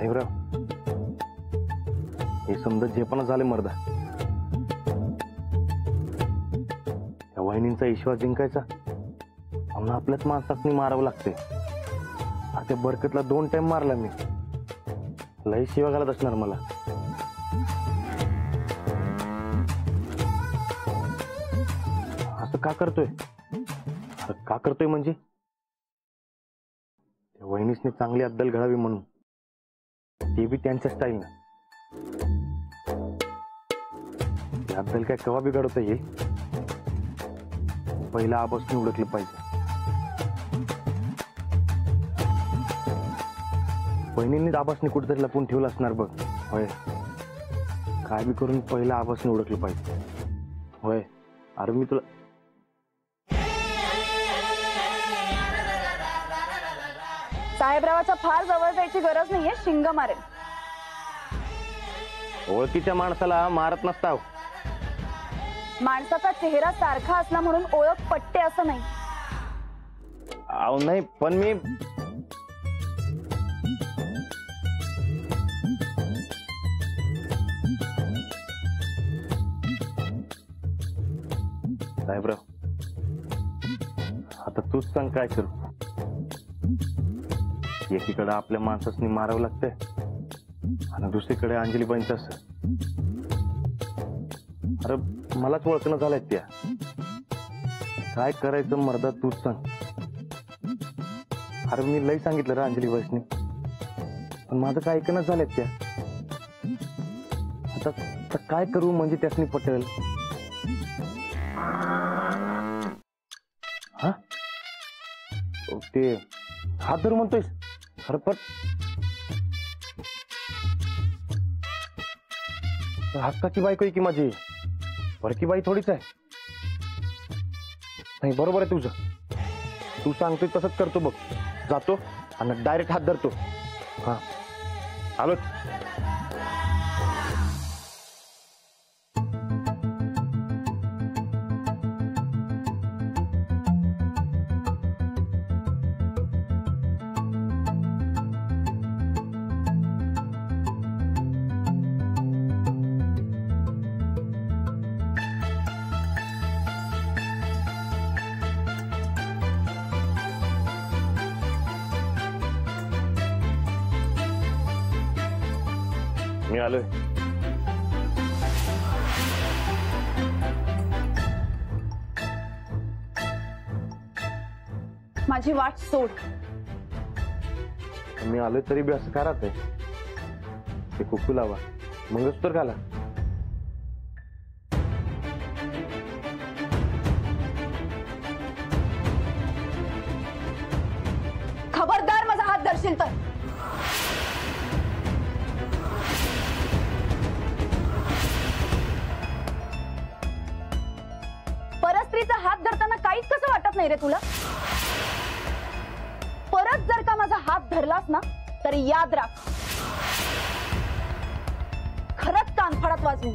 साहेबराव, हे समजा जे पण झाले मर्दा, त्या वहिनींचा विश्वास जिंकायचा आम्हाला आपल्याच माणसाने मारावं लागते. त्या बरकतला 2 टाइम मारला मी, लई शिवा घालत असणार मला. असं का करतोय? का करतोय म्हणजे त्या वहिनीसने चांगली अद्दल घडावी म्हणून, ते बी त्यांच्या स्टाईलनं. ती अद्दल काय केव्हा बी घडवता येईल, पहिला आबासने उडकलं पाहिजे. बहिणींनीच आबासने कुठेतरी लपून ठेवलं असणार बघ. होय, काय बी करून पहिला आबासने उडकलं पाहिजे. होय, अरे मी तुला साहेबरावाचा फार जवळ जायची गरज नाहीये, शिंग मारेल. ओळखीच्या माणसाला मारत नसता. माणसाचा चेहरा सारखा असला म्हणून ओळख पटते असं नाही. अहो नाही, पण मी साहेबराव, आता तूच सांग काय करू. एकीकडे आपल्या माणसासनी मारावं लागतंय आणि दुसरीकडे अंजलीबाईंचं असं. अरे मलाच ओळखणं झालंय त्या. काय करायचं मर्दा तूच सांग. अरे मी लई सांगितलं रे अंजलीबाईंनी, पण माझं काय ऐकणं झालंय त्या. आता काय करू म्हणजे त्यासनी पटेल. हा, ते हात धरू म्हणतोयस? हरपट हक्काची बायको आहे की माझी, परकी बाई थोडीच आहे. नाही बरोबर आहे तुझं, तू सांगतोय तसंच करतो बघ. जातो आणि डायरेक्ट हात धरतो. हा आलो. मी आलोय. माझी वाट सोड. मी आलोय तरी बी असं का राहतंय? ते कुकू लावा, मंगळसूत्र घाला. खबरदार माझा हात धरशील तर. परस्त्रीचा हात धरताना काहीच कसं वाटत नाही रे तुला? परत जर का माझा हात धरलास ना तर याद राख, खरंच कानफाडात वाजवीन.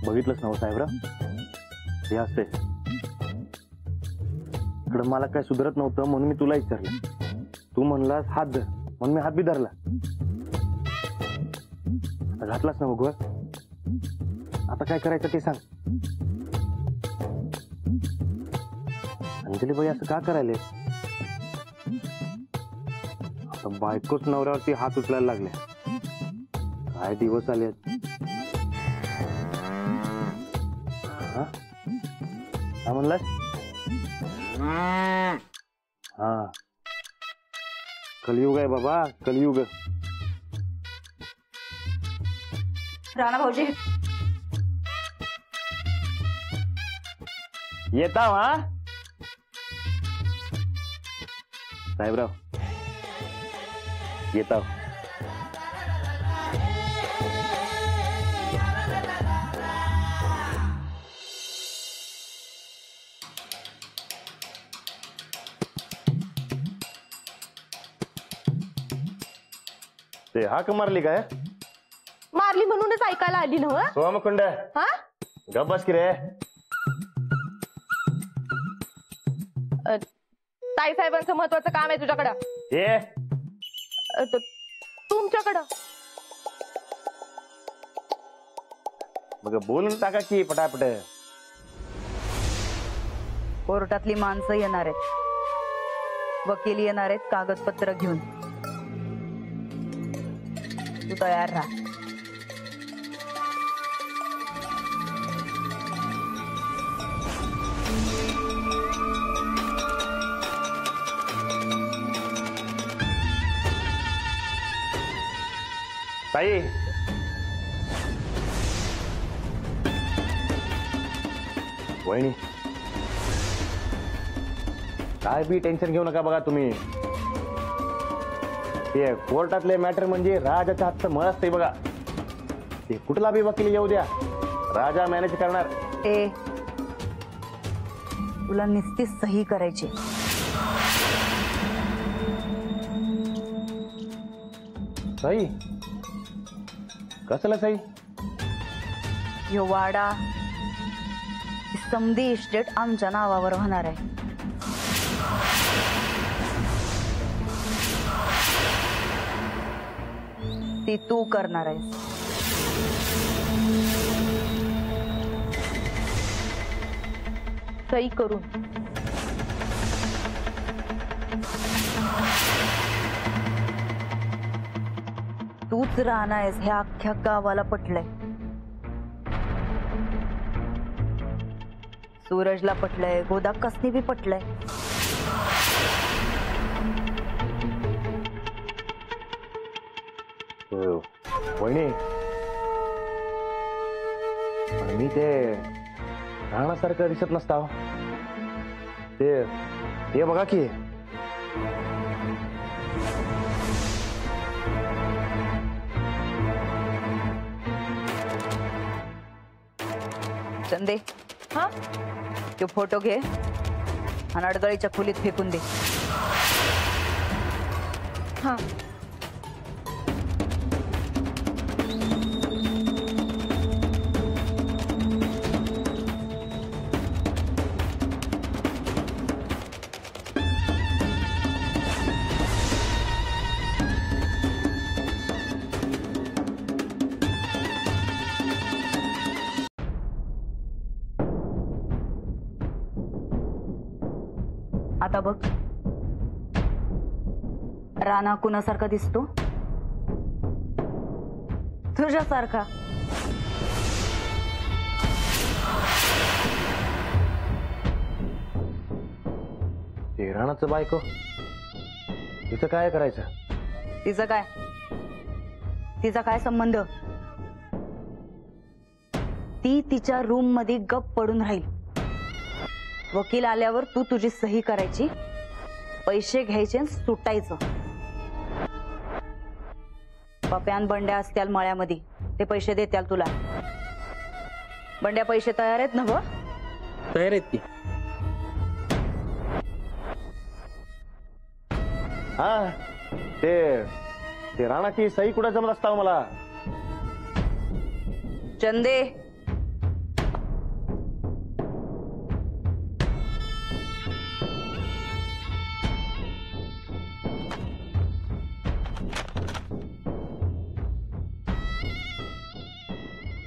बघितलंच ना साहेबराव, हे असते. इकडं मला काय सुधरत नव्हतं म्हणून मी तुला विचारलं. तू म्हणलास हात धर म्हणून मी हात बी धरला. आता घातलास ना भगवा, आता काय करायचं ते सांग. अंजली बाई असं का करायले? आता बायकोच नवऱ्यावरती हात उचलायला लागले. काय दिवस आले. हा म्हणलास? हा, कलियुग आहे बाबा, कलियुग. राणा भाऊजी येता हा साहेबराव येता. ते हाक मारली काय? मारली म्हणूनच ऐकायला आली ना. सोमकुंड हा गप बस की रे. ताई साहेबांचं महत्वाचं काम आहे तुझ्याकडं. ये तुमच्याकडं. मग बोलून टाका की पटापट. कोर्टातली माणसं येणार आहेत, वकील येणार आहेत कागदपत्र घेऊन. तू तयार राहा. ताई वहिनी काय बी टेन्शन घेऊ नका बघा तुम्ही. ते कोर्टातले मॅटर म्हणजे राजाच्या हातचं मळ असते बघा. ते कुठला बी वकील येऊ द्या, राजा मॅनेज करणार. ए तुला नुसती सही करायची. सई कसलं सई? ह्यो वाडा समधी इस्टेट आमच्या नावावर होणार आहे. ती तू करणार आहेस. सही करून तूच राहणार आहेस हे अख्ख्या गावाला पटलंय. सूरजला पटलंय, गोदा कसनी बी पटलंय. वहिनी पण मी ते राहण्यासारखं दिसत नसता. ते बघा की चंदे. हा तो फोटो घे आणि अडगळीच्या खोलीत फेकून दे. हा आता बघ राणा कुणासारखा दिसतो? तुझ्यासारखा. ते राणाचं बायको तिचं काय करायचं? तिचं काय? तिचा काय संबंध? ती तिच्या रूम मध्ये गप पडून राहील. वकील आल्यावर तू तुझी सही करायची, पैसे घ्यायचे आणि सुटायचं. पप्यान बंड्या असत्याल मळ्यामध्ये, ते पैसे देत्याल तुला. बंड्या पैसे तयार आहेत ना? ग तयार आहेत की. हा ते राणाची सही कुठं जमत असता मला. चंदे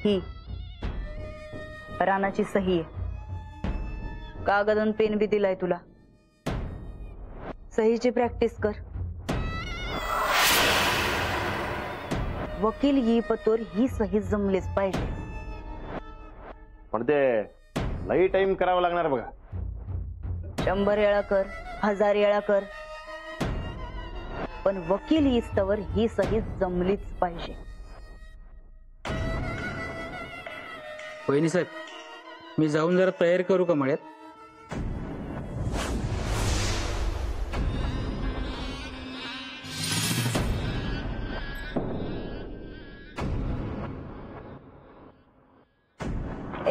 ही राणाची सही आहे. कागद आणि पेन बी दिलाय तुला. सहीची प्रॅक्टिस कर. वकील ही पतोर ही सही जमलीच पाहिजे. पण ते लई टाइम करावं लागणार बघा. 100 वेळा कर, 1000 वेळा कर, पण वकील हीस्तवर ही सही जमलीच पाहिजे. वहिनी साहेब, मी जाऊन जरा तयारी करू का मळ्यात?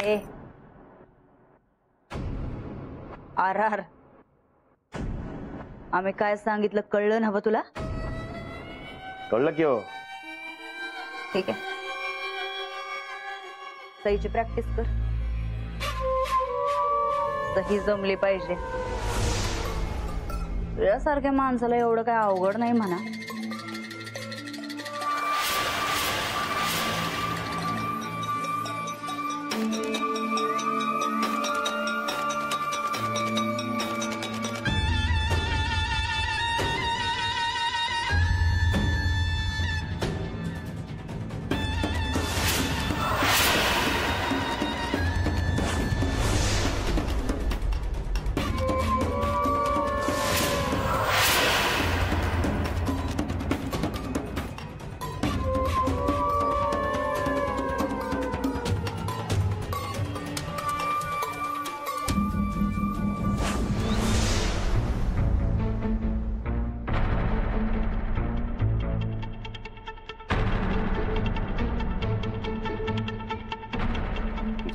ए आर आर, आम्ही काय सांगितलं कळलं नव्हतं तुला? कळलं की हो. ठीक आहे, सहीची प्रॅक्टिस कर. सही जमली पाहिजे. तुझ्यासारख्या माणसाला एवढं काय अवघड नाही म्हणा.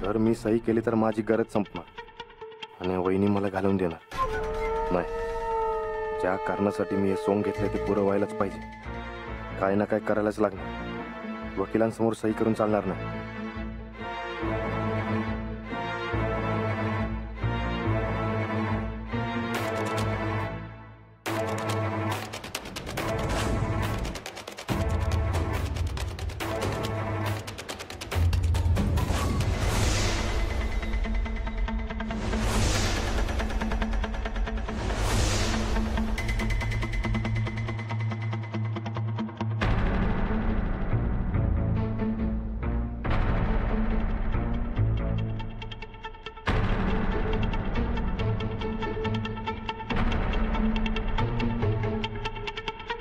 जर मी सही केली तर माझी गरज संपणार आणि वहिनी मला घालून देणार नाही. ज्या कारणासाठी मी हे सोंग घेतलंय ते पुरं व्हायलाच पाहिजे. काय ना काय करायलाच लागणार. वकिलांसमोर सही करून चालणार नाही.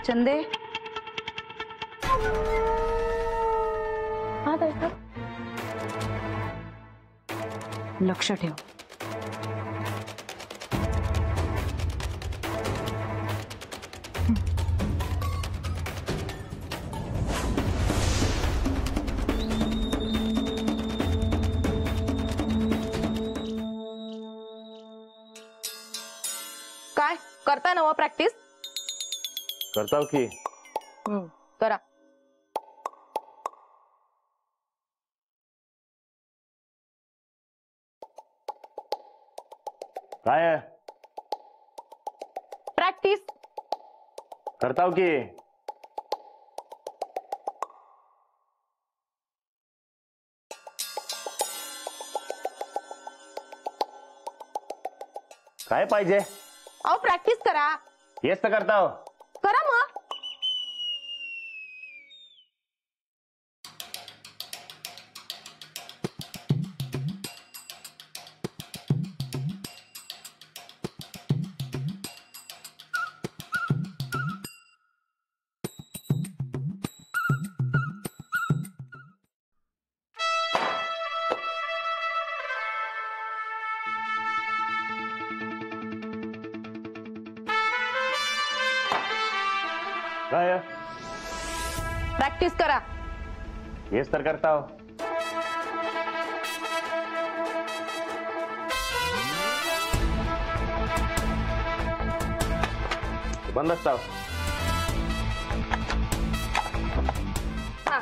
चंदे, हा ताईसाहेब. लक्ष ठेव. काय करताय ना प्रॅक्टिस? करताव की. करा. काय आहे? प्रॅक्टिस. करताव की. काय पाहिजे? अहो प्रॅक्टिस करा. हेच तर करताव. करा मग. काय आहे? प्रॅक्टिस करा. हेच तर करताव. बंद असताव. हा.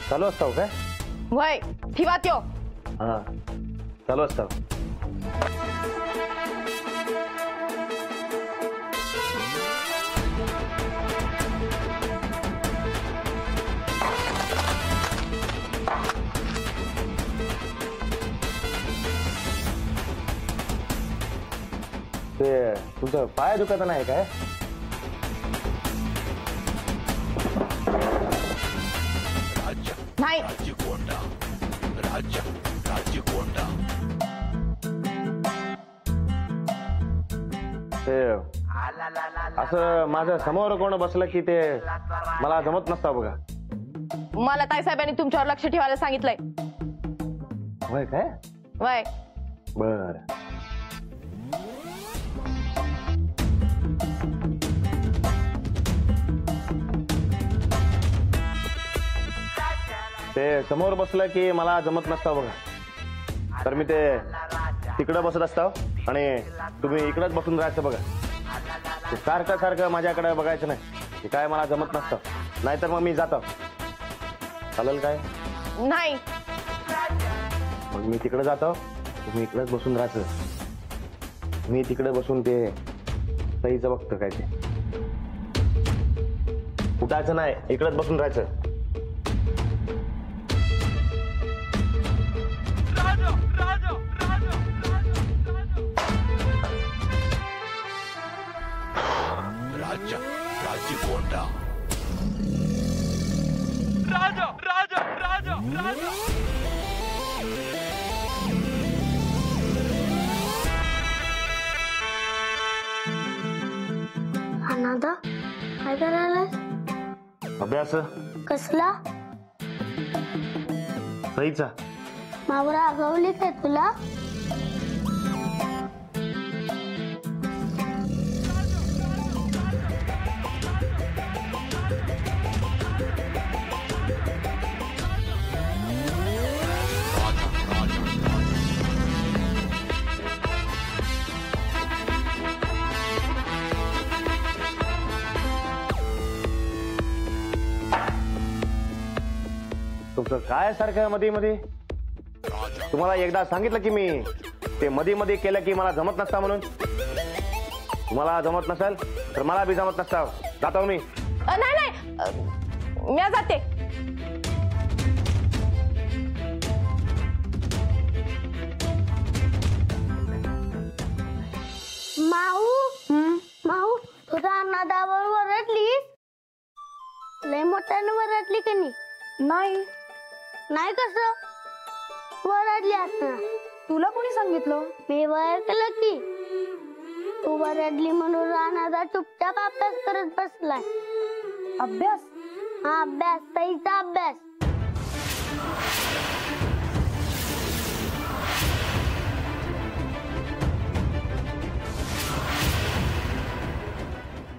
चालू असताव काय? वय ठेवा त्यो. हा, चालू असताव. ते तुमचं पाय दुखत नाही काय? नाही. ते असं माझ्या समोर कोण बसलं की ते मला जमत नसतं बघा. मला ताईसाहेबांनी तुमच्यावर लक्ष ठेवायला सांगितलंय. होय काय? वय बर. ते समोर बसलं की मला जमत नसतं बघा. तर मी ते तिकडं बसत असतो आणि तुम्ही इकडंच बसून राहायचं बघा. ते सारखं सारखं माझ्याकडे बघायचं नाही. ते काय मला जमत नसतं. नाहीतर मग मी जातो. चालेल काय? नाही. मग मी तिकडे जातो, तुम्ही इकडेच बसून राहायचं. मी तिकडे बसून ते सईचं बघतो काय ते. उठायचं नाही, इकडेच बसून राहायचं. अनादा काय करायला? अभ्यास कसला? सईचा. मावर आगवली काय तुला? तुमचं काय सारखं मध्ये मध्ये? तुम्हाला एकदा सांगितलं की मी ते मध्ये मध्ये केलं की मला जमत नसता म्हणून. तुम्हाला जमत नसेल तर मला बी जमत नसता. जातो मी. नाही नाही, मी जाते. माऊ माऊ तुझ्या अनादावर वरडलीस? लय मोठ्याने वरडली का नाही? नाही कसं वरडली असणार? तुला कोणी सांगितलं? मी वळखलं की तू वरडली म्हणून अनादा चुपचाप अभ्यास करत बसलाय. अभ्यास? हा अभ्यास, सईचा अभ्यास.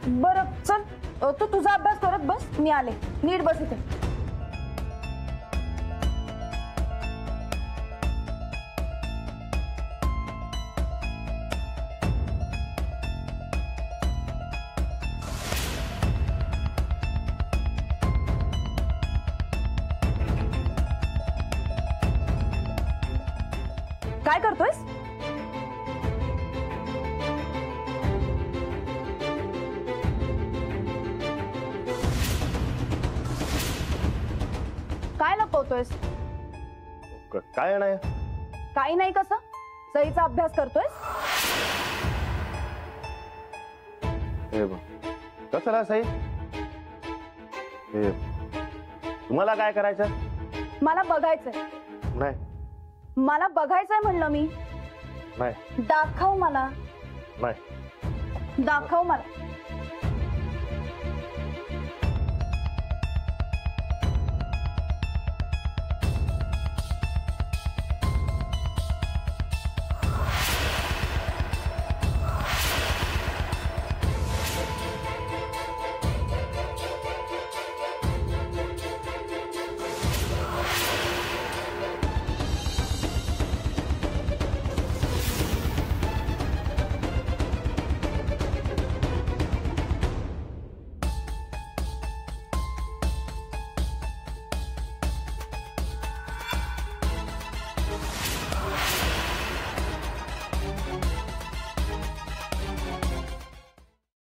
बरं चल, तू तुझा अभ्यास करत बस, मी आले. नीट बस इथे. काय करतोयस? काय लपवतोयस? काय नाही. काही नाही. कसं सईचा अभ्यास करतोयस? हे बघ, कसं ना सई? हे तुम्हाला काय करायचं? मला बघायचंय. नाही मला बघायचंय म्हणलं मी. नाही दाखव मला. नाही दाखव मला.